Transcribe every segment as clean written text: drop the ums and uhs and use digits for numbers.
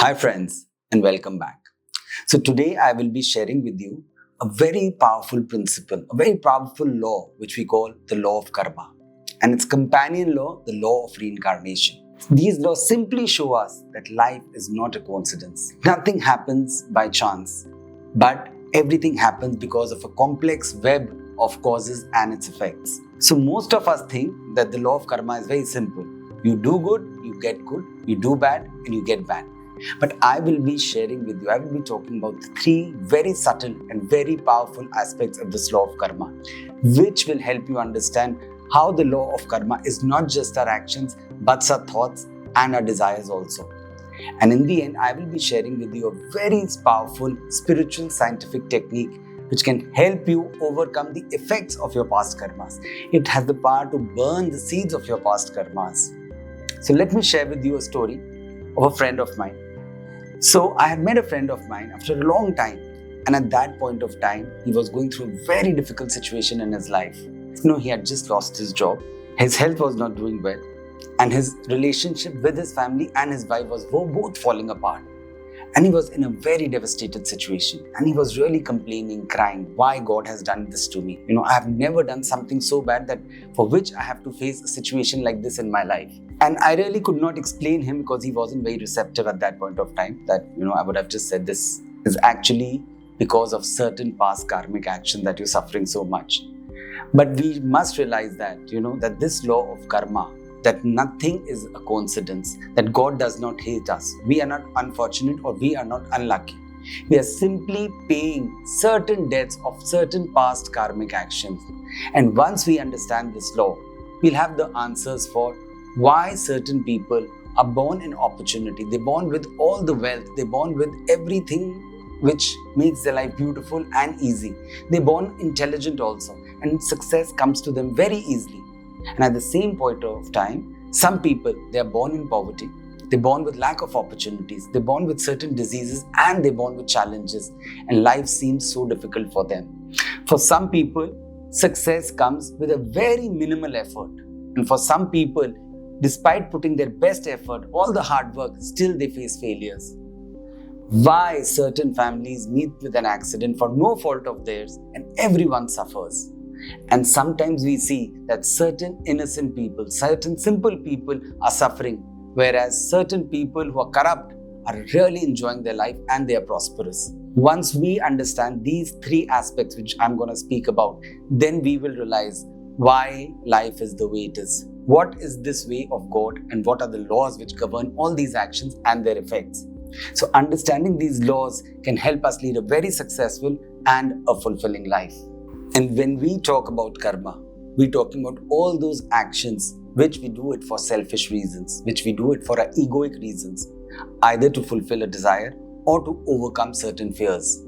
Hi friends and welcome back. So today I will be sharing with you a very powerful principle, a very powerful law which we call the law of karma, and its companion law, the law of reincarnation. These laws simply show us that life is not a coincidence. Nothing happens by chance, but everything happens because of a complex web of causes and its effects. So most of us think that the law of karma is very simple. You do good, you get good. You do bad and you get bad. But I will be sharing with you, I will be talking about three very subtle and very powerful aspects of this law of karma, which will help you understand how the law of karma is not just our actions, but our thoughts and our desires also. And in the end, I will be sharing with you a very powerful spiritual scientific technique which can help you overcome the effects of your past karmas. It has the power to burn the seeds of your past karmas. So let me share with you a story of a friend of mine. So I had met a friend of mine after a long time, and at that point of time, he was going through a very difficult situation in his life. He had just lost his job, his health was not doing well, and his relationship with his family and his wife were both falling apart. And he was in a very devastated situation, and he was really complaining, crying, why God has done this to me. I have never done something so bad that for which I have to face a situation like this in my life. And I really could not explain him because he wasn't very receptive at that point of time that, I would have just said this is actually because of certain past karmic action that you're suffering so much. But we must realize that, that this law of karma, that nothing is a coincidence, that God does not hate us. We are not unfortunate or we are not unlucky. We are simply paying certain debts of certain past karmic actions. And once we understand this law, we'll have the answers for why certain people are born in opportunity. They're born with all the wealth. They're born with everything which makes their life beautiful and easy. They're born intelligent also, and success comes to them very easily. And at the same point of time, some people, they are born in poverty. They're born with lack of opportunities. They're born with certain diseases and they're born with challenges. And life seems so difficult for them. For some people, success comes with a very minimal effort. And for some people, despite putting their best effort, all the hard work, still they face failures. Why certain families meet with an accident for no fault of theirs and everyone suffers. And sometimes we see that certain innocent people, certain simple people are suffering, whereas certain people who are corrupt are really enjoying their life and they are prosperous. Once we understand these three aspects which I'm going to speak about, then we will realize why life is the way it is. What is this way of God and what are the laws which govern all these actions and their effects? So understanding these laws can help us lead a very successful and a fulfilling life. And when we talk about karma, we're talking about all those actions which we do it for selfish reasons, which we do it for our egoic reasons, either to fulfill a desire or to overcome certain fears.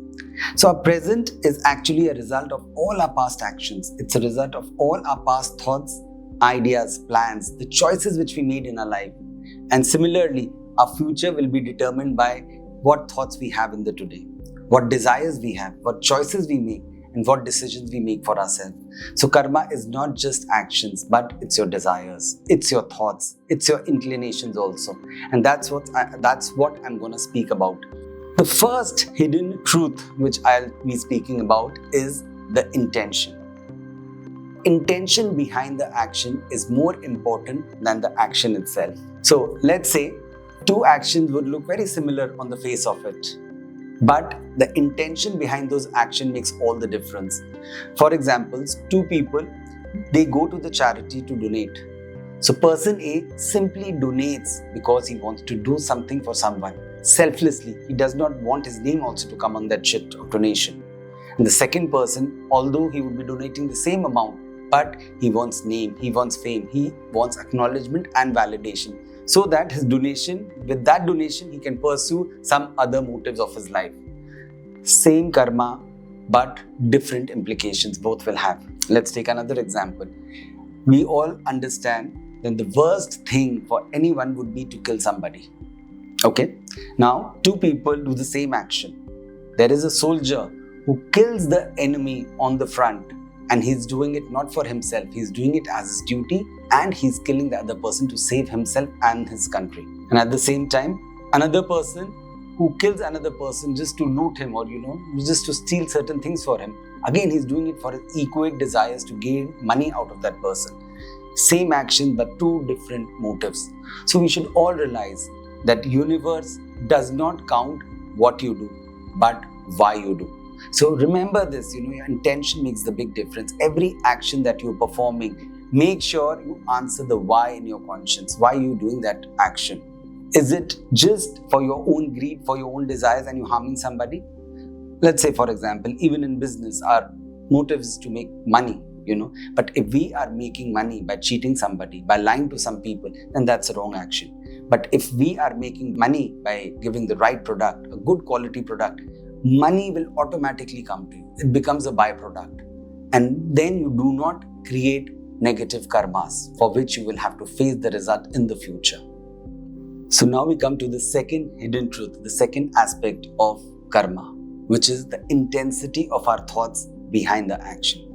So our present is actually a result of all our past actions. It's a result of all our past thoughts, ideas, plans, the choices which we made in our life. And similarly, our future will be determined by what thoughts we have in the today, what desires we have, what choices we make, and what decisions we make for ourselves. So karma is not just actions, but it's your desires, it's your thoughts, it's your inclinations also. And that's what I'm going to speak about. The first hidden truth which I'll be speaking about is the intention. Intention behind the action is more important than the action itself. So let's say two actions would look very similar on the face of it, but the intention behind those actions makes all the difference. For example, two people, they go to the charity to donate. So person A simply donates because he wants to do something for someone. Selflessly, he does not want his name also to come on that sheet of donation. And the second person, although he would be donating the same amount, but he wants name, he wants fame, he wants acknowledgement and validation. So that with that donation, he can pursue some other motives of his life. Same karma, but different implications both will have. Let's take another example. We all understand that the worst thing for anyone would be to kill somebody. Okay? Now, two people do the same action. There is a soldier who kills the enemy on the front, and he's doing it not for himself, he's doing it as his duty, and he's killing the other person to save himself and his country. And at the same time, Another person who kills another person just to loot him or, just to steal certain things for him. Again, he's doing it for his egoic desires to gain money out of that person. Same action, but two different motives. So we should all realize that universe does not count what you do, but why you do. So remember this, your intention makes the big difference. Every action that you're performing, make sure you answer the why in your conscience. Why are you doing that action? Is it just for your own greed, for your own desires, and you're harming somebody? Let's say, for example, even in business, our motive is to make money, But if we are making money by cheating somebody, by lying to some people, then that's a wrong action. But if we are making money by giving the right product, a good quality product, money will automatically come to you. It becomes a byproduct. And then you do not create negative karmas for which you will have to face the result in the future. So now we come to the second hidden truth, the second aspect of karma, which is the intensity of our thoughts behind the action.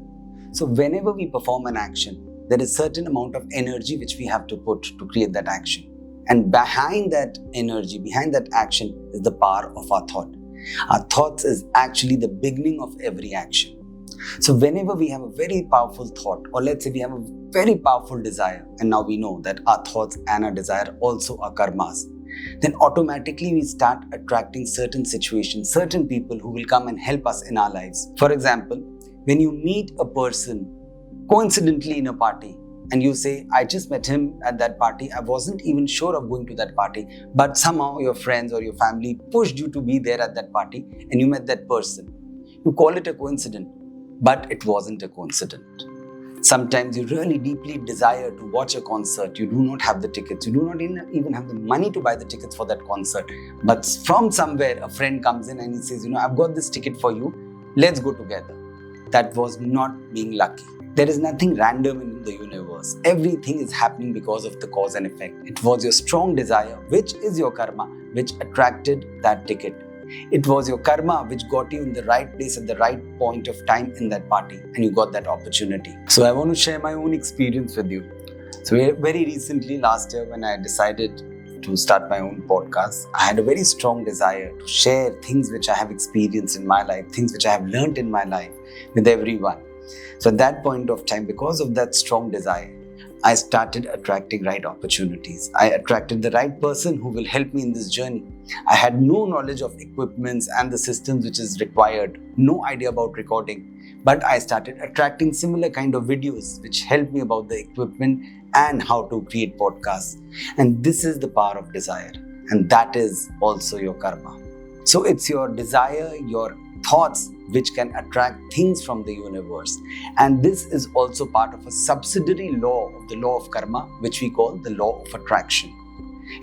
So whenever we perform an action, there is a certain amount of energy which we have to put to create that action. And behind that energy, behind that action is the power of our thought. Our thoughts is actually the beginning of every action. So whenever we have a very powerful thought, or let's say we have a very powerful desire, and now we know that our thoughts and our desire also are karmas, then automatically we start attracting certain situations, certain people who will come and help us in our lives. For example, when you meet a person coincidentally in a party, and you say, I just met him at that party, I wasn't even sure of going to that party, but somehow your friends or your family pushed you to be there at that party, and you met that person. You call it a coincidence, but it wasn't a coincidence. Sometimes you really deeply desire to watch a concert, you do not have the tickets, you do not even have the money to buy the tickets for that concert, but from somewhere a friend comes in and he says, I've got this ticket for you, let's go together. That was not being lucky. There is nothing random in the universe. Everything is happening because of the cause and effect. It was your strong desire, which is your karma, which attracted that ticket. It was your karma which got you in the right place at the right point of time in that party, and you got that opportunity. So I want to share my own experience with you. So very recently, last year, when I decided to start my own podcast, I had a very strong desire to share things which I have experienced in my life, things which I have learned in my life with everyone. So at that point of time, because of that strong desire, I started attracting right opportunities. I attracted the right person who will help me in this journey. I had no knowledge of equipments and the systems which is required, no idea about recording, but I started attracting similar kind of videos which helped me about the equipment and how to create podcasts. And this is the power of desire, and that is also your karma. So it's your desire, your thoughts which can attract things from the universe. And this is also part of a subsidiary law of the law of karma, which we call the law of attraction.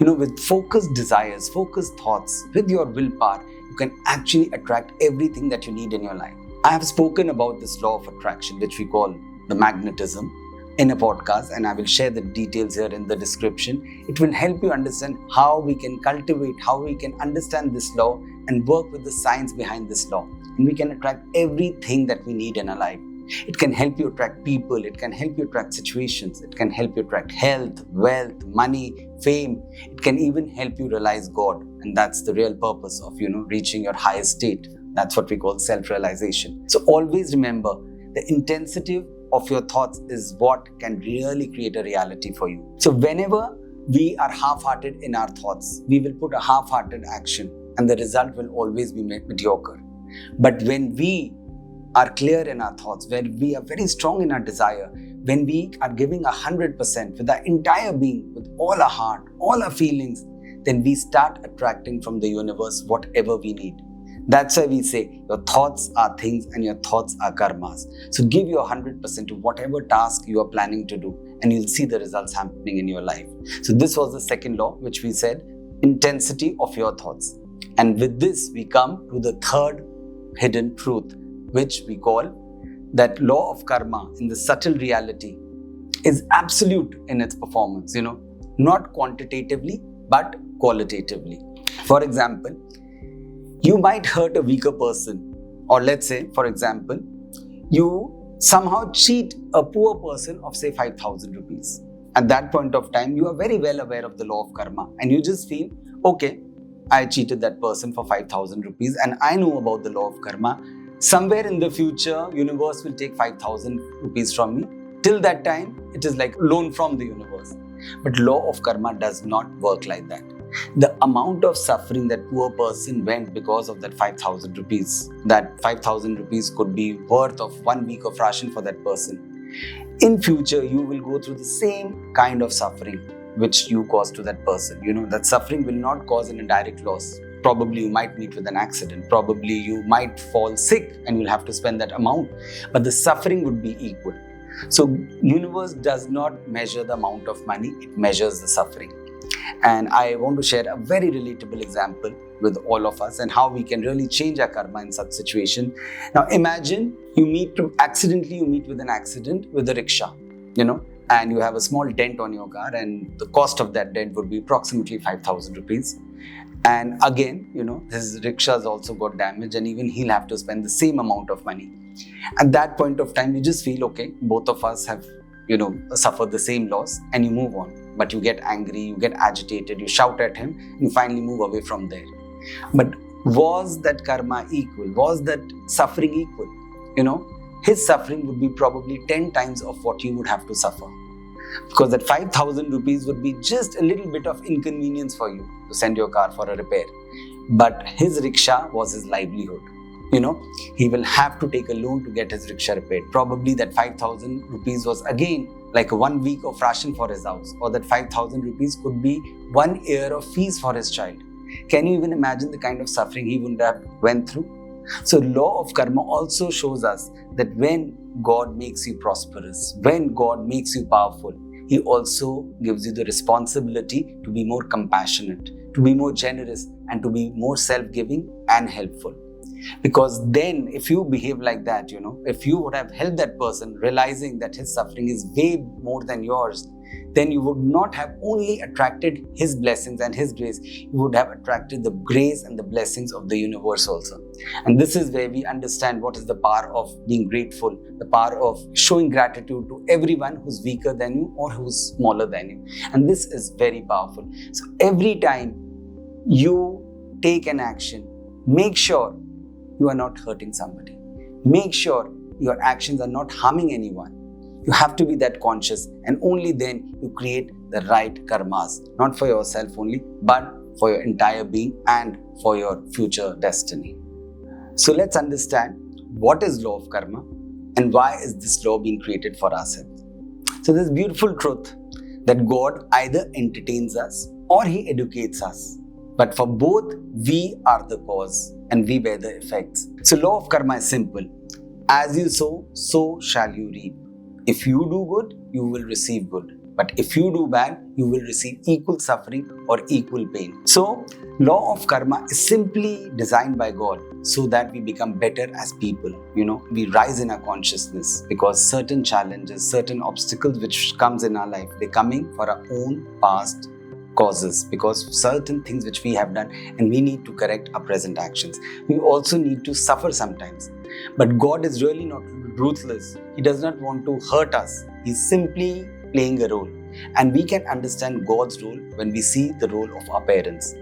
With focused desires, focused thoughts, with your willpower, you can actually attract everything that you need in your life. I have spoken about this law of attraction, which we call the magnetism, in a podcast, and I will share the details here in the description. It will help you understand how we can cultivate, how we can understand this law and work with the science behind this law. And we can attract everything that we need in our life. It can help you attract people, it can help you attract situations, it can help you attract health, wealth, money, fame. It can even help you realize God. And that's the real purpose of, reaching your highest state. That's what we call self-realization. So always remember, the intensity of your thoughts is what can really create a reality for you. So whenever we are half-hearted in our thoughts, we will put a half-hearted action, and the result will always be mediocre. But when we are clear in our thoughts, when we are very strong in our desire, when we are giving 100% with our entire being, with all our heart, all our feelings, then we start attracting from the universe whatever we need. That's why we say your thoughts are things and your thoughts are karmas. So give your 100% to whatever task you are planning to do, and you'll see the results happening in your life. So this was the second law, which we said, intensity of your thoughts. And with this, we come to the third hidden truth, which we call that law of karma in the subtle reality is absolute in its performance, not quantitatively, but qualitatively. For example, you might hurt a weaker person, or let's say, for example, you somehow cheat a poor person of say 5,000 rupees. At that point of time, you are very well aware of the law of karma, and you just feel, okay, I cheated that person for 5,000 rupees and I know about the law of karma. Somewhere in the future, universe will take 5,000 rupees from me. Till that time, it is like loan from the universe. But law of karma does not work like that. The amount of suffering that poor person went because of that 5,000 rupees, that 5,000 rupees could be worth of 1 week of ration for that person. In future, you will go through the same kind of suffering which you caused to that person. That suffering will not cause an indirect loss. Probably you might meet with an accident. Probably you might fall sick and you'll have to spend that amount. But the suffering would be equal. So universe does not measure the amount of money, it measures the suffering. And I want to share a very relatable example with all of us and how we can really change our karma in such situation. Now imagine you accidentally meet with an accident with a rickshaw, and you have a small dent on your car and the cost of that dent would be approximately 5,000 rupees. And again, his rickshaws also got damaged and even he'll have to spend the same amount of money. At that point of time, you just feel, okay, both of us have, suffered the same loss and you move on. But you get angry, you get agitated, you shout at him, and you finally move away from there. But was that karma equal? Was that suffering equal? His suffering would be probably 10 times of what you would have to suffer. Because that 5,000 rupees would be just a little bit of inconvenience for you to send your car for a repair. But his rickshaw was his livelihood. He will have to take a loan to get his rickshaw repaired. Probably that 5,000 rupees was again like 1 week of ration for his house, or that 5,000 rupees could be 1 year of fees for his child. Can you even imagine the kind of suffering he would have went through? So law of karma also shows us that when God makes you prosperous, when God makes you powerful, He also gives you the responsibility to be more compassionate, to be more generous, and to be more self-giving and helpful. Because then if you behave like that, if you would have helped that person realizing that his suffering is way more than yours, then you would not have only attracted his blessings and his grace, you would have attracted the grace and the blessings of the universe also. And this is where we understand what is the power of being grateful, the power of showing gratitude to everyone who's weaker than you or who's smaller than you. And this is very powerful. So every time you take an action, make sure you are not hurting somebody. Make sure your actions are not harming anyone. You have to be that conscious, and only then you create the right karmas, not for yourself only, but for your entire being and for your future destiny. So let's understand what is law of karma and why is this law being created for ourselves. So this beautiful truth that God either entertains us or He educates us. But for both, we are the cause and we bear the effects. So law of karma is simple. As you sow, so shall you reap. If you do good, you will receive good. But if you do bad, you will receive equal suffering or equal pain. So, law of karma is simply designed by God so that we become better as people. We rise in our consciousness because certain challenges, certain obstacles which comes in our life, they're coming for our own past causes, because certain things which we have done and we need to correct our present actions. We also need to suffer sometimes. But God is really not ruthless. He does not want to hurt us. He's simply playing a role. And we can understand God's role when we see the role of our parents.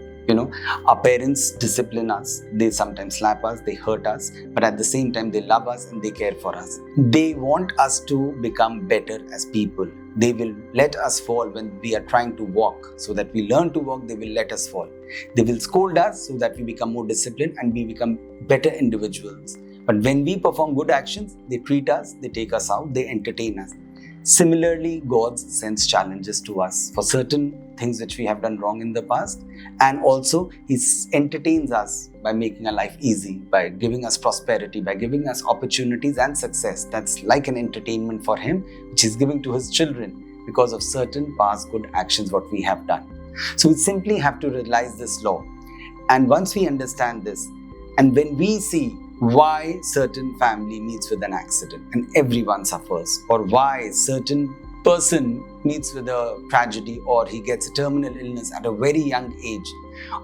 Our parents discipline us. They sometimes slap us, they hurt us, but at the same time they love us and they care for us. They want us to become better as people. They will let us fall when we are trying to walk. So that we learn to walk, they will let us fall. They will scold us so that we become more disciplined and we become better individuals. But when we perform good actions, they treat us, they take us out, they entertain us. Similarly, God sends challenges to us for certain things which we have done wrong in the past, and also He entertains us by making our life easy, by giving us prosperity, by giving us opportunities and success. That's like an entertainment for Him, which He's giving to His children because of certain past good actions what we have done. So we simply have to realize this law. And once we understand this, and when we see why certain family meets with an accident and everyone suffers, or why certain person meets with a tragedy or he gets a terminal illness at a very young age,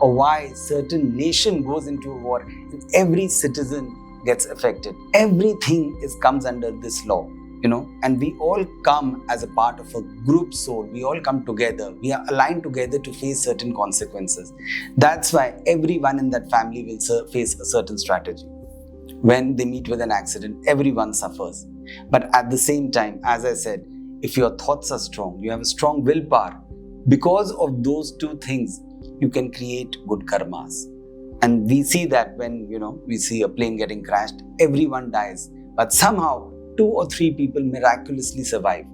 or why certain nation goes into a war and every citizen gets affected. Everything comes under this law. and we all come as a part of a group soul. We all come together. We are aligned together to face certain consequences. That's why everyone in that family will face a certain strategy. When they meet with an accident, everyone suffers. But at the same time, as I said, if your thoughts are strong, you have a strong willpower, because of those two things, you can create good karmas. And we see that when, we see a plane getting crashed, everyone dies. But somehow, 2 or 3 people miraculously survive.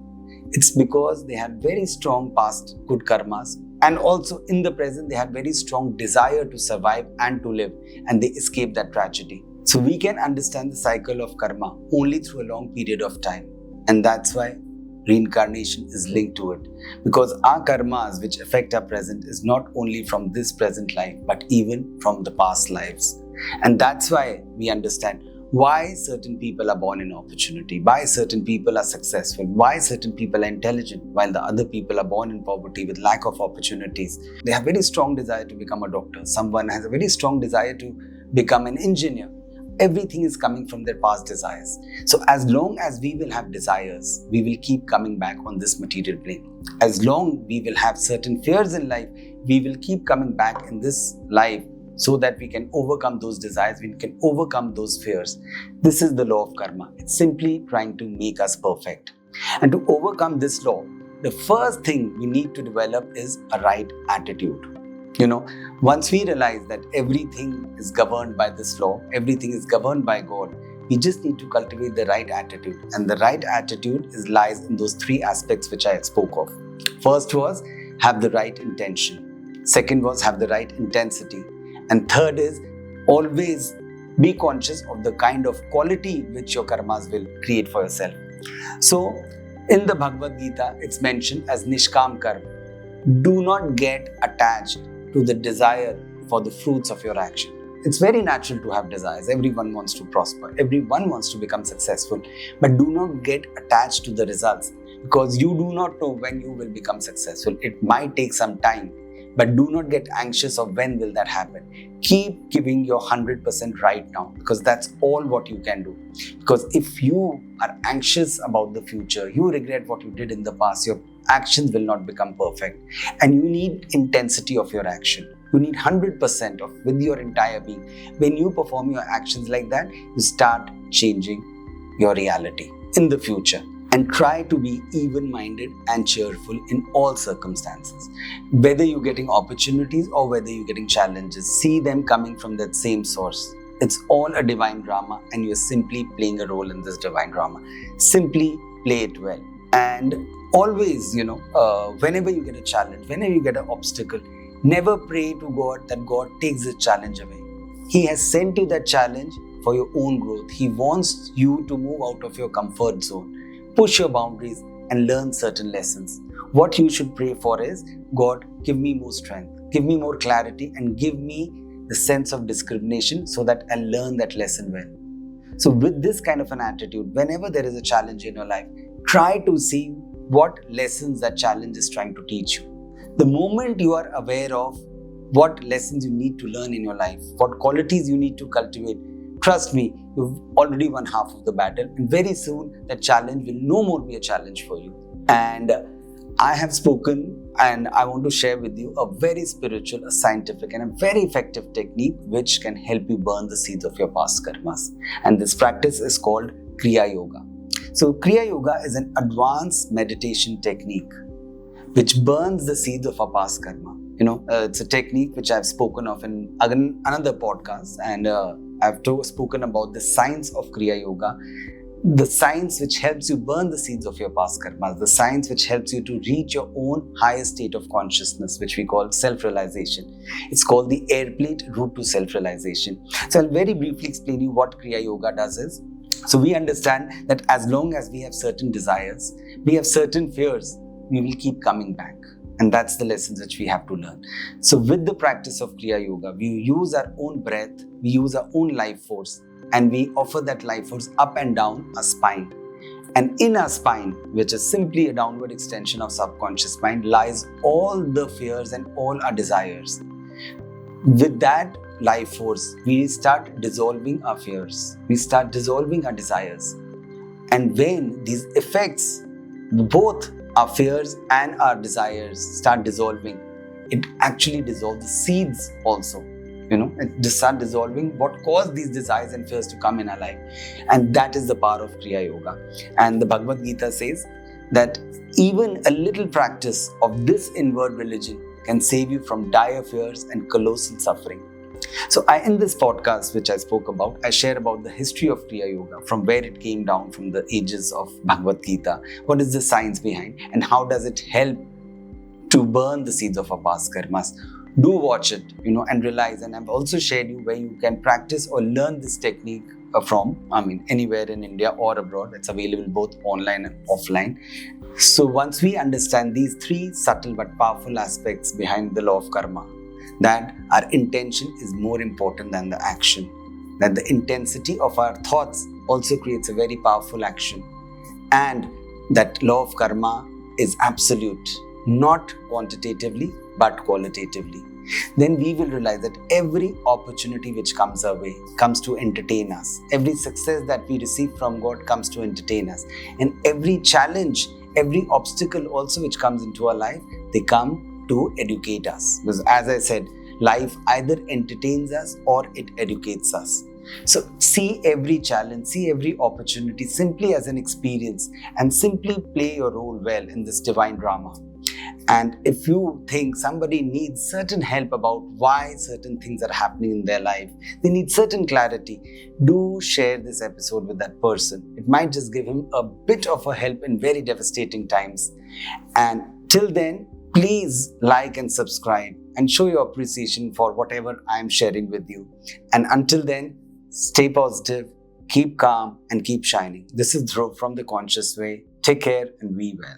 It's because they had very strong past good karmas, and also in the present they had very strong desire to survive and to live, and they escaped that tragedy. So we can understand the cycle of karma only through a long period of time, and that's why reincarnation is linked to it, because our karmas which affect our present is not only from this present life but even from the past lives. And that's why we understand why certain people are born in opportunity, why certain people are successful, why certain people are intelligent, while the other people are born in poverty with lack of opportunities. They have very strong desire to become a doctor. Someone has a very strong desire to become an engineer. Everything is coming from their past desires. So as long as we will have desires, we will keep coming back on this material plane. As long we will have certain fears in life, we will keep coming back in this life, so that we can overcome those desires, we can overcome those fears. This is the law of karma. It's simply trying to make us perfect. And to overcome this law, the first thing we need to develop is a right attitude. Once we realize that everything is governed by this law, everything is governed by God, we just need to cultivate the right attitude. And the right attitude lies in those 3 aspects which I spoke of. First was have the right intention. Second was have the right intensity. And third is always be conscious of the kind of quality which your karmas will create for yourself. So in the Bhagavad Gita, it's mentioned as Nishkam Karma. Do not get attached to the desire for the fruits of your action. It's very natural to have desires. Everyone wants to prosper. Everyone wants to become successful. But do not get attached to the results, because you do not know when you will become successful. It might take some time. But do not get anxious of when will that happen. Keep giving your 100% right now, because that's all what you can do. Because if you are anxious about the future, you regret what you did in the past, your actions will not become perfect. And you need intensity of your action. You need 100% of with your entire being. When you perform your actions like that, you start changing your reality in the future. And try to be even-minded and cheerful in all circumstances. Whether you're getting opportunities or whether you're getting challenges, see them coming from that same source. It's all a divine drama, and you're simply playing a role in this divine drama. Simply play it well. And always, whenever you get a challenge, whenever you get an obstacle, never pray to God that God takes the challenge away. He has sent you that challenge for your own growth. He wants you to move out of your comfort zone. Push your boundaries and learn certain lessons. What you should pray for is, God, give me more strength, give me more clarity, and give me the sense of discrimination so that I'll learn that lesson well. So with this kind of an attitude, whenever there is a challenge in your life, try to see what lessons that challenge is trying to teach you. The moment you are aware of what lessons you need to learn in your life, what qualities you need to cultivate, trust me, you've already won half of the battle, and very soon that challenge will no more be a challenge for you. And I have spoken, and I want to share with you a very spiritual, a scientific, and a very effective technique which can help you burn the seeds of your past karmas. And this practice is called Kriya Yoga. So Kriya Yoga is an advanced meditation technique which burns the seeds of our past karma. It's a technique which I've spoken of in another podcast, and I've spoken about the science of Kriya Yoga, the science which helps you burn the seeds of your past karmas, the science which helps you to reach your own highest state of consciousness, which we call self-realization. It's called the airplane route to self-realization. So I'll very briefly explain you what Kriya Yoga does is. So we understand that as long as we have certain desires, we have certain fears, we will keep coming back. And that's the lessons which we have to learn. So with the practice of Kriya Yoga, we use our own breath, we use our own life force, and we offer that life force up and down our spine. And in our spine, which is simply a downward extension of subconscious mind, lies all the fears and all our desires. With that life force, we start dissolving our fears. We start dissolving our desires. And when these effects, both our fears and our desires, start dissolving, it actually dissolves the seeds also. It just start dissolving what caused these desires and fears to come in our life. And that is the power of Kriya Yoga. And the Bhagavad Gita says that even a little practice of this inward religion can save you from dire fears and colossal suffering. So in this podcast, which I spoke about, I share about the history of Kriya Yoga, from where it came down from the ages of Bhagavad Gita, what is the science behind, and how does it help to burn the seeds of our past karmas. Do watch it, and realize. And I've also shared you where you can practice or learn this technique from, anywhere in India or abroad. It's available both online and offline. So once we understand these three subtle but powerful aspects behind the law of karma, that our intention is more important than the action, that the intensity of our thoughts also creates a very powerful action, and that law of karma is absolute, not quantitatively but qualitatively, then we will realize that every opportunity which comes our way comes to entertain us. Every success that we receive from God comes to entertain us. And every challenge, every obstacle also which comes into our life, they come to educate us. Because as I said, life either entertains us or it educates us. So see every challenge, see every opportunity simply as an experience, and simply play your role well in this divine drama. And if you think somebody needs certain help about why certain things are happening in their life, they need certain clarity, do share this episode with that person. It might just give him a bit of a help in very devastating times. And till then, please like and subscribe and show your appreciation for whatever I am sharing with you. And until then, stay positive, keep calm, and keep shining. This is Dhruv from The Conscious Way. Take care and be well.